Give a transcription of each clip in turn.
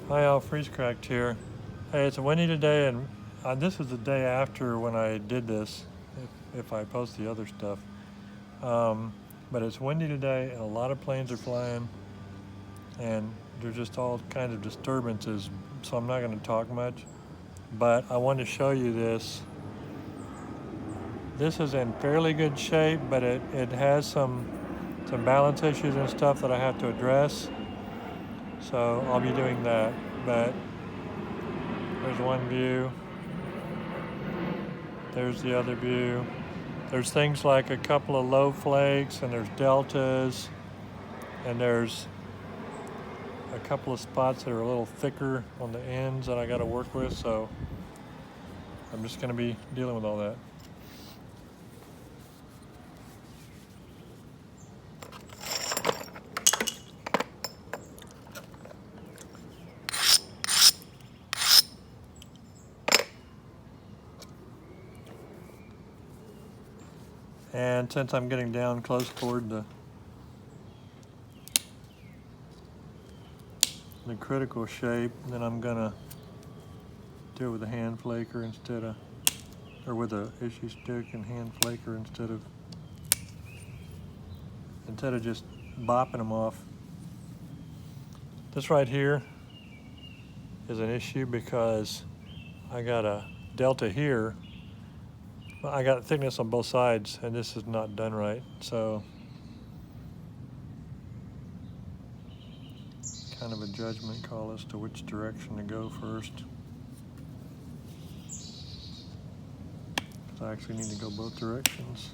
Hi, all freeze cracked here. Hey, it's a windy today, and this is the day after when I did this, if I post the other stuff. Um, but it's windy today, and a lot of planes are flying, and there's just all kinds of disturbances, so I'm not going to talk much. But I wanted to show you this. This is in fairly good shape, but it has some balance issues and stuff that I have to address. So I'll be doing that. But there's one view. There's the other view. There's things like a couple of low flakes, and there's deltas, and there's a couple of spots that are a little thicker on the ends that I got to work with. So I'm just going to be dealing with all that. And since I'm getting down close toward the critical shape, then I'm gonna do it with a hand flaker or with a issue stick and hand flaker instead of just bopping them off. This right here is an issue because I got a delta here. I got thickness on both sides, and this is not done right. So kind of a judgment call as to which direction to go first. Because I actually need to go both directions.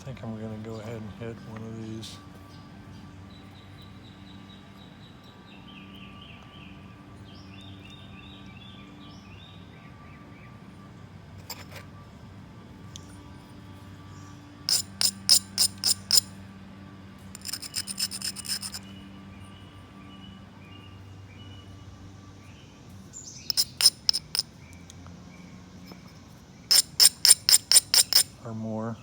I think I'm going to go ahead and hit one of these. Or more.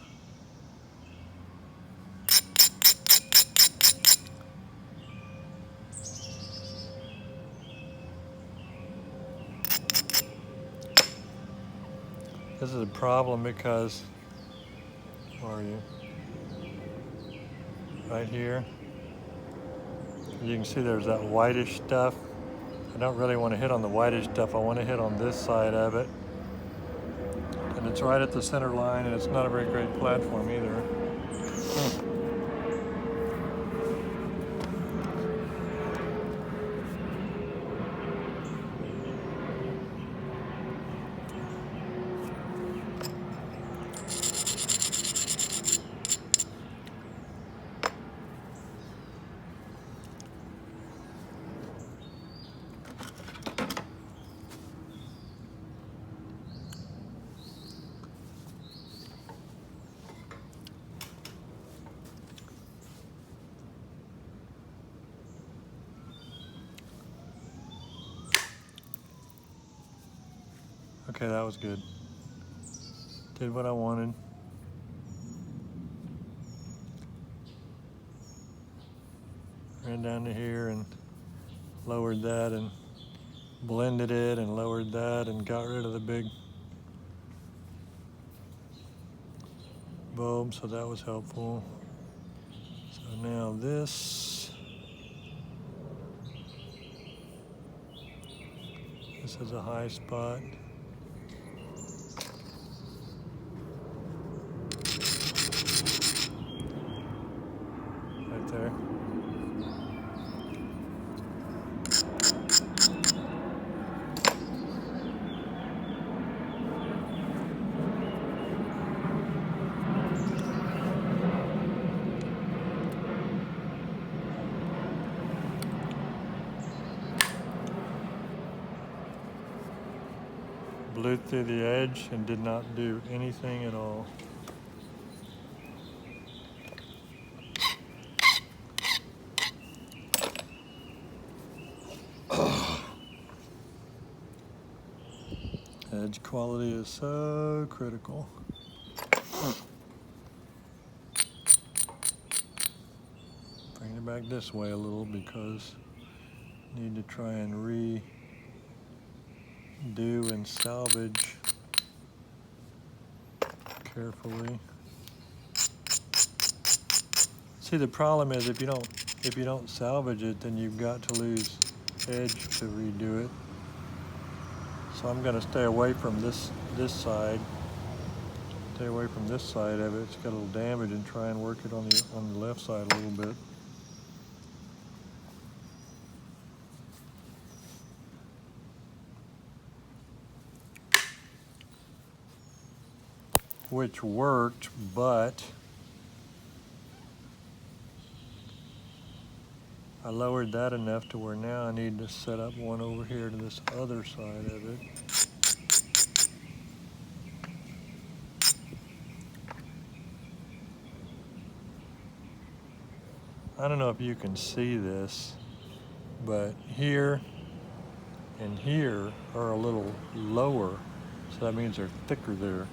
This is a problem because, where are you? right here. You can see there's that whitish stuff. I don't really want to hit on the whitish stuff. I want to hit on this side of it. And it's right at the center line, and it's not a very great platform either. Okay, that was good. Did what I wanted. Ran down to here and lowered that and blended it and lowered that and got rid of the big bulb, so that was helpful. So now this is a high spot. Right there. Blew through the edge and did not do anything at all. Edge quality is so critical. Bring it back this way a little because I need to try and redo and salvage carefully. See, the problem is if you don't salvage it, then you've got to lose edge to redo it. So I'm going to stay away from this side. Stay away from this side of it. It's got a little damage, and try and work it on the left side a little bit. Which worked, but I lowered that enough to where now I need to set up one over here to this other side of it. I don't know if you can see this, but here and here are a little lower, so that means they're thicker there.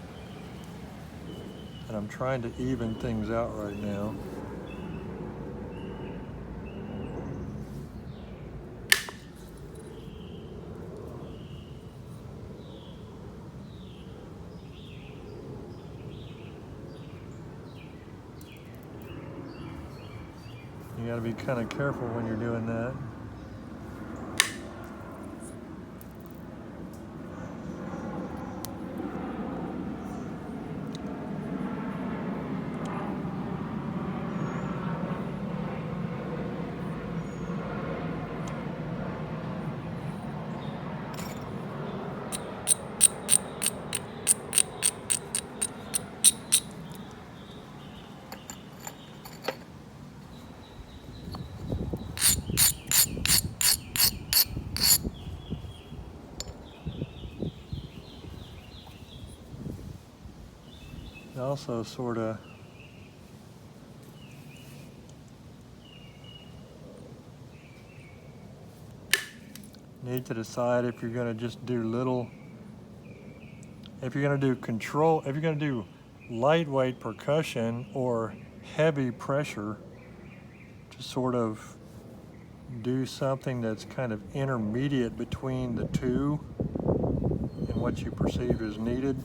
And I'm trying to even things out right now. You got to be kind of careful when you're doing that. Also sort of need to decide if you're going to just do if you're going to do if you're going to do lightweight percussion or heavy pressure, to sort of do something that's kind of intermediate between the two and what you perceive as needed.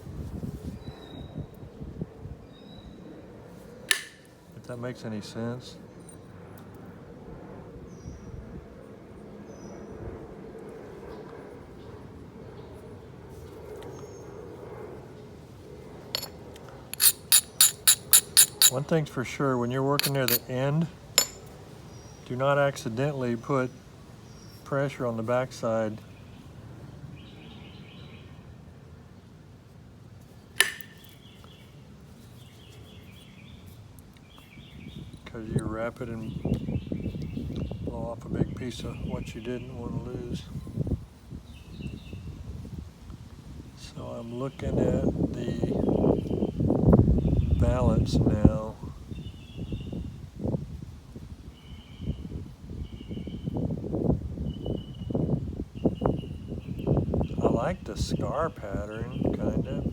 If that makes any sense. One thing's for sure, when you're working near the end, do not accidentally put pressure on the backside. Because you wrap it and blow off a big piece of what you didn't want to lose. So I'm looking at the balance now. I like the scar pattern, kind of.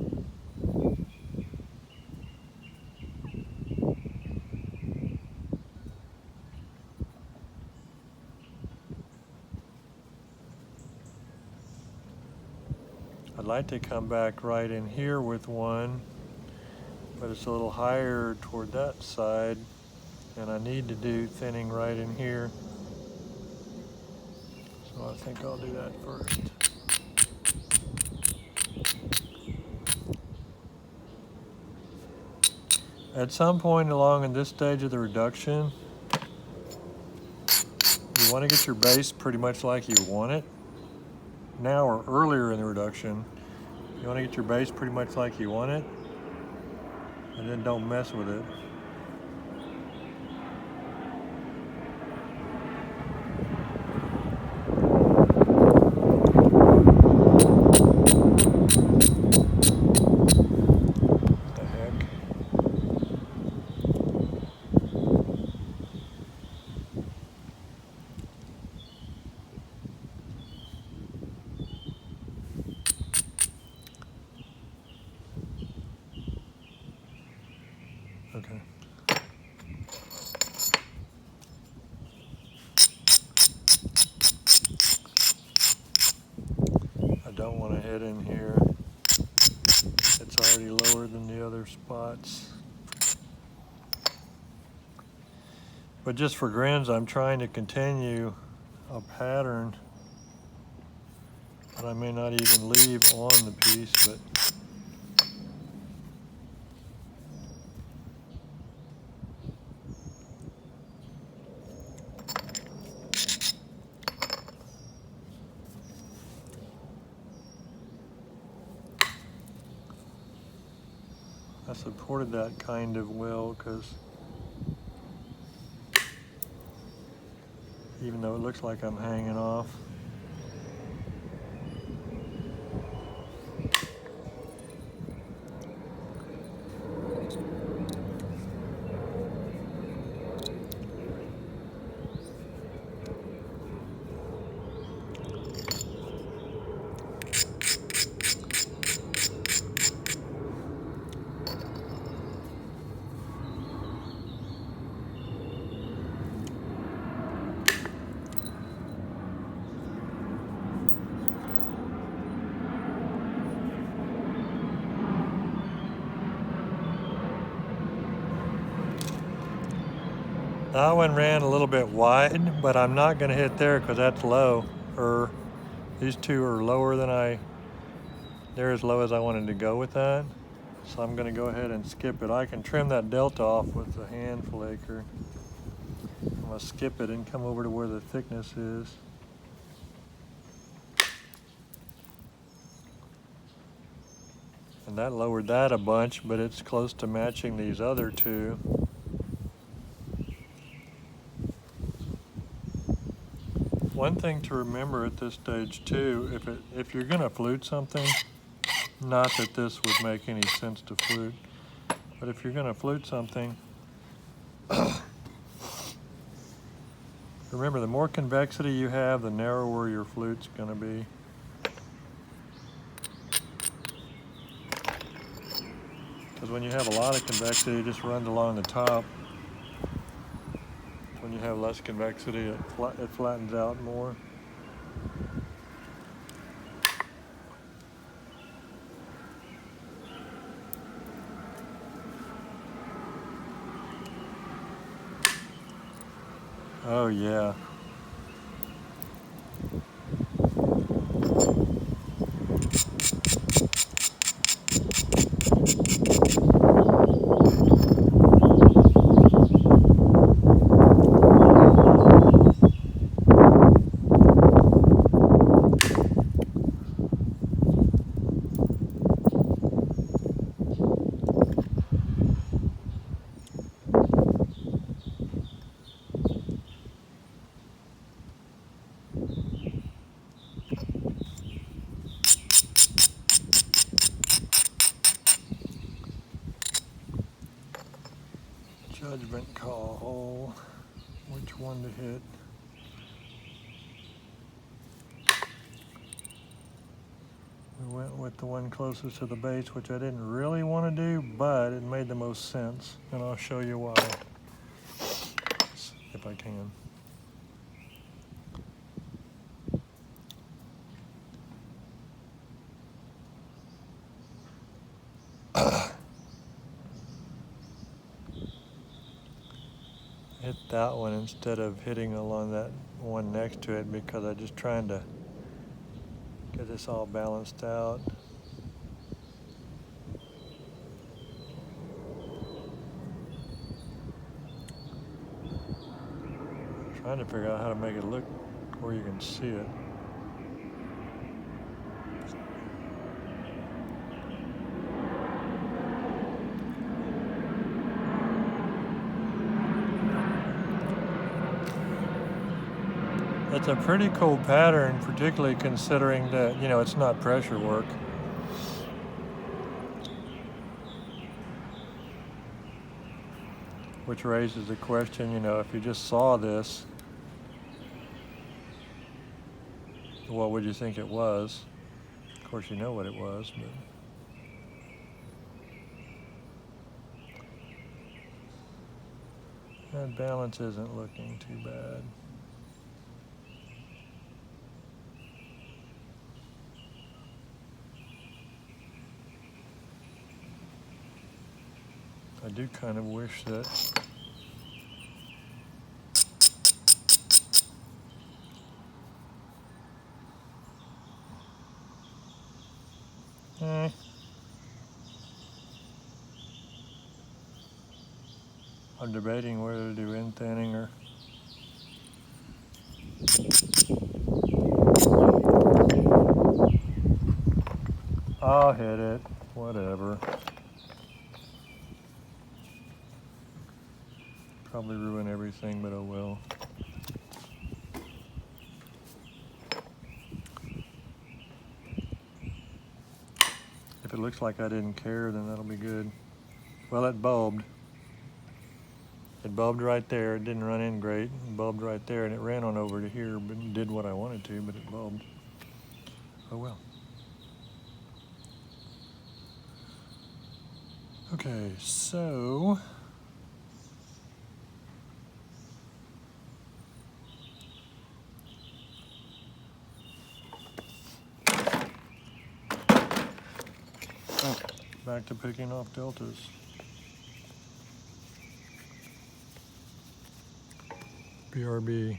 I'd like to come back right in here with one, but it's a little higher toward that side, and I need to do thinning right in here. So I think I'll do that first. At some point along in this stage of the reduction, you want to get your base pretty much like you want it. Now or earlier in the reduction, you want to get your base pretty much like you want it, and then don't mess with it. What the heck? Okay. I don't want to hit in here. It's already lower than the other spots. But just for grins, I'm trying to continue a pattern that I may not even leave on the piece, but I supported that kind of well, because even though it looks like I'm hanging off, that one ran a little bit wide, but I'm not going to hit there because that's low. Or these two are lower than they're as low as I wanted to go with that. So I'm going to go ahead and skip it. I can trim that delta off with the hand flaker. I'm going to skip it and come over to where the thickness is. And that lowered that a bunch, but it's close to matching these other two. One thing to remember at this stage too, if you're gonna flute something, not that this would make any sense to flute, but if you're gonna flute something, remember the more convexity you have, the narrower your flute's gonna be. Because when you have a lot of convexity, it just runs along the top. When you have less convexity, it flattens out more. Oh yeah. judgment call. Which one to hit? We went with the one closest to the base, which I didn't really want to do, but it made the most sense, and I'll show you why, if I can. Hit that one instead of hitting along that one next to it because I'm just trying to get this all balanced out. Trying to figure out how to make it look where you can see it. It's a pretty cool pattern, particularly considering that, you know, it's not pressure work. Which raises the question, you know, if you just saw this, what would you think it was? Of course, you know what it was, but that balance isn't looking too bad. I do kind of wish that I'm debating whether to do end thinning or I'll hit it, whatever. Probably ruin everything, but oh well. If it looks like I didn't care, then that'll be good. Well, it bulbed. It bulbed right there. It didn't run in great. It bulbed right there, and it ran on over to here, but did what I wanted to, but it bulbed. Oh well. Okay, so back to picking off deltas. BRB.